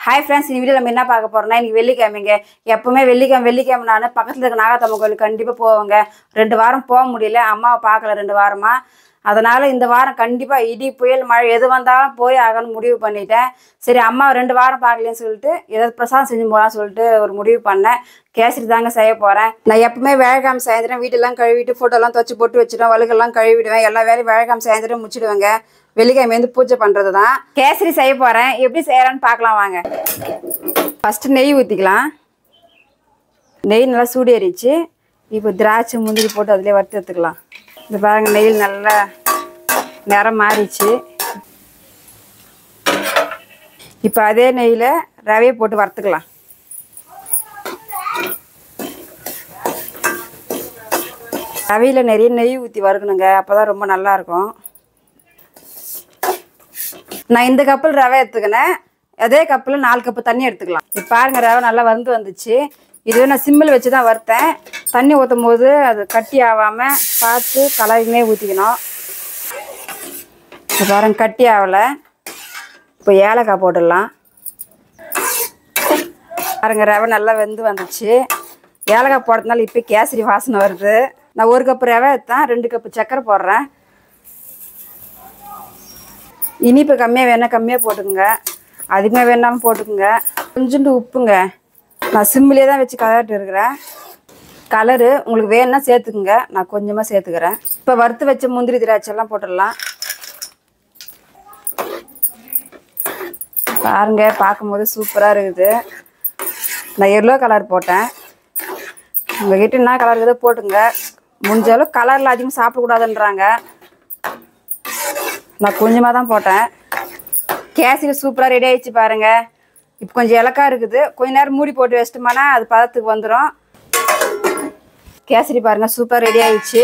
hi friends இந்த வீடியோல நம்ம என்ன பார்க்க போறோம்னா இன்னைக்கு வெள்ளிக்கிழமைங்க எப்பவுமே வெள்ளிக்கிழமை நான் பக்கத்துல இருக்க நாகத்தம்மன் கோயிலுக்கு கண்டிப்பா போவேங்க 2 வாரம் போக முடியல அம்மாவை பார்க்கல 2 வாரமா அதனால இந்த வாரம் கண்டிப்பா இடி புயல் மழை எது வந்தாலும் போய் ஆகணும் முடிவு பண்ணிட்டேன் சரி அம்மா 2 வாரம் பார்க்கலன்னு சொல்லிட்டு ஏதாவது பிரசாதம் செஞ்சு போலாம் சொல்லிட்டு ஒரு முடிவு பண்ணேன் கேசரி தாங்க செய்ய போறேன் நான் எப்பவுமே வேலைக்கிழமை சாயந்தரம் வீட்டெல்லாம் கழுவிட்டு போட்டோலாம் துவைச்சு போட்டு வச்சிடுவேன் வழுக்கெல்லாம் கழுவிடுவேன் எல்லா வேலையும் வேலைக்கிழமை சாயந்தரம் முடிச்சிடுவேங்க வெள்ளிக்கிழமை வந்து பூஜை பண்றது தான் கேசரி செய்ய போறேன் எப்படி செய்யறேன்னு பார்க்கலாம் வாங்க ஃபர்ஸ்ட் நெய் ஊற்றிக்கலாம் நெய் நல்லா சூடு ஏறிச்சு இப்போ திராட்சை முந்திரி போட்டு அதிலே வறுத்து எடுத்துக்கலாம் இந்த பாருங்க நெய்யில் நல்லா நிறம் மாறிச்சு இப்போ அதே நெய்யில் ரவையை போட்டு வறுத்துக்கலாம் ரவையில் நிறைய நெய் ஊற்றி வறுக்கணுங்க அப்போ தான் ரொம்ப நல்லாயிருக்கும் நான் இந்த கப்பில் ரவை எடுத்துக்கினேன் அதே கப்பில் 4 கப்பு தண்ணி எடுத்துக்கலாம் இப்போ பாருங்கள் ரவை நல்லா வறுந்து வந்துச்சு இதுவே நான் சிம்மில் வச்சு தான் வறுத்தேன் தண்ணி ஊற்றும் போது அது கட்டி ஆகாமல் பார்த்து கலரினே ஊற்றிக்கணும் இப்போ பாருங்க கட்டி ஆகலை இப்போ ஏலக்காய் போட்டுடலாம் பாருங்க ரவை நல்லா வெந்து வந்துச்சு ஏலக்காய் போடுறதுனால இப்போ கேசரி வாசனை வருது நான் 1 கப்பு ரவை எடுத்தேன் 2 கப்பு சர்க்கரை போடுறேன் இனிப்பு கம்மியாக வேணால் கம்மியாக போட்டுக்குங்க அதிகமாக வேணாமல் போட்டுக்குங்க கொஞ்சோண்டு உப்புங்க நான் சிம்மிலே தான் வச்சு கலரிட்டு இருக்கிறேன் கலரு உங்களுக்கு வேணும்னா சேர்த்துக்குங்க நான் கொஞ்சமாக சேர்த்துக்கிறேன் இப்போ வறுத்து வச்ச முந்திரி திராட்சைலாம் போட்டுடலாம் பாருங்க பார்க்கும்போது சூப்பராக இருக்குது நான் எல்லோ கலர் போட்டேன் உங்கள்கிட்ட என்ன கலர் இருக்குதோ போட்டுங்க முடிஞ்சாலும் கலரில் அதிகம் சாப்பிடக்கூடாதுன்றாங்க நான் கொஞ்சமாக தான் போட்டேன் கேசரி சூப்பராக ரெடி ஆகிடுச்சு பாருங்கள் இப்போ கொஞ்சம் இலக்கா இருக்குது கொஞ்ச நேரம் மூடி போட்டு வச்சிட்டோம்னா அது பதத்துக்கு வந்துடும் கேசரி பாருங்கள் சூப்பராக ரெடி ஆகிடுச்சு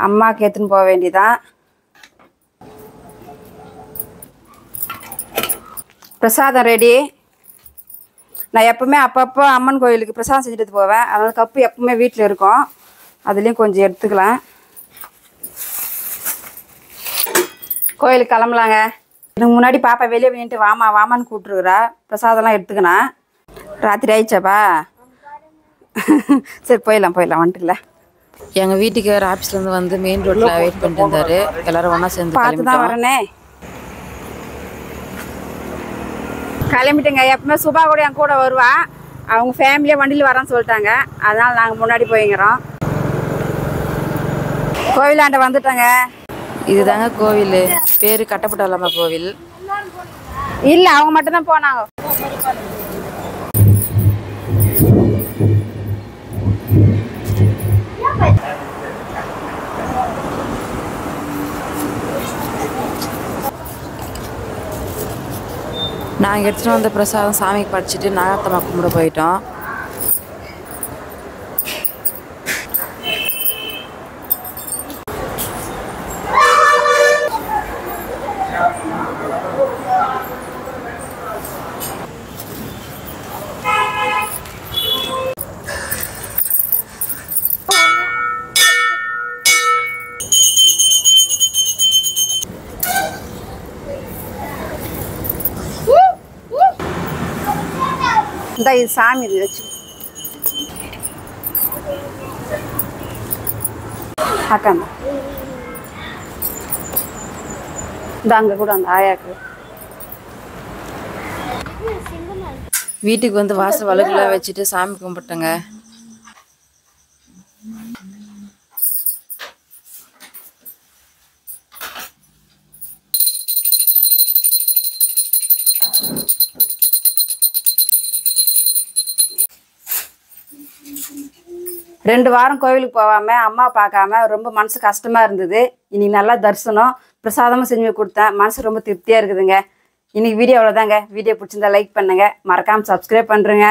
அம்மாவுக்கு எடுத்துன்னு போக வேண்டியதான் பிரசாதம் ரெடி நான் எப்போவுமே அப்பப்போ அம்மன் கோயிலுக்கு பிரசாதம் செஞ்சுட்டு போவேன் அதனால் கப்பு எப்பவுமே வீட்டில் இருக்கும் அதுலேயும் கொஞ்சம் எடுத்துக்கலாம் கோயிலுக்கு கிளம்பலாங்க எனக்கு முன்னாடி பாப்பா வெளியே நின்றுட்டு வாமான்னு கூப்பிட்டுருக்குறா பிரசாதம்லாம் எடுத்துக்கணும் ராத்திரி ஆயிடுச்சாப்பா சரி போயிடலாம் வந்துட்டுல எங்கள் வீட்டுக்கு வேறு ஆஃபீஸ்லேருந்து வந்து மெயின் ரோட்டில் வெயிட் பண்ணிட்டு இருந்தார் எல்லோரும் ஒன்றா சேர்ந்து பார்த்து தான் வரேனே கிளம்பிட்டேங்க எப்பவுமே சுபா கூட என் கூட வருவா அவங்க ஃபேமிலியாக வண்டியில் வரேன்னு சொல்லிட்டாங்க அதனால் நாங்கள் முன்னாடி போய்க்கிறோம் கோவிலாண்ட வந்துட்டோங்க இதுதாங்க கோவில் பேர் கட்டப்பட்டலம்மா கோவில் இல்லை அவங்க மட்டும்தான் போனாங்க நாங்கள் எடுத்துகிட்டு வந்த பிரசாதம் சாமிக்கு படிச்சுட்டு நாகத்தம்மா கும்பிட போயிட்டோம் இந்த இது சாமி இது வச்சு அக்காமா இந்த அங்கே கூட அந்த ஆயாக்கு வீட்டுக்கு வந்து வாசல் வழுக்கெல்லாம் வச்சுட்டு சாமி கும்பிட்டேங்க ரெண்டு வாரம் கோவிலுக்கு போகாம அம்மா பார்க்காம ரொம்ப மனசு கஷ்டமா இருந்தது இன்னைக்கு நல்லா தரிசனம் பிரசாதமும் செஞ்சு கொடுத்தேன் மனசு ரொம்ப திருப்தியா இருக்குதுங்க இன்னைக்கு வீடியோ அவ்வளோதாங்க வீடியோ பிடிச்சிருந்தா லைக் பண்ணுங்க மறக்காம சப்ஸ்கிரைப் பண்ணுறேங்க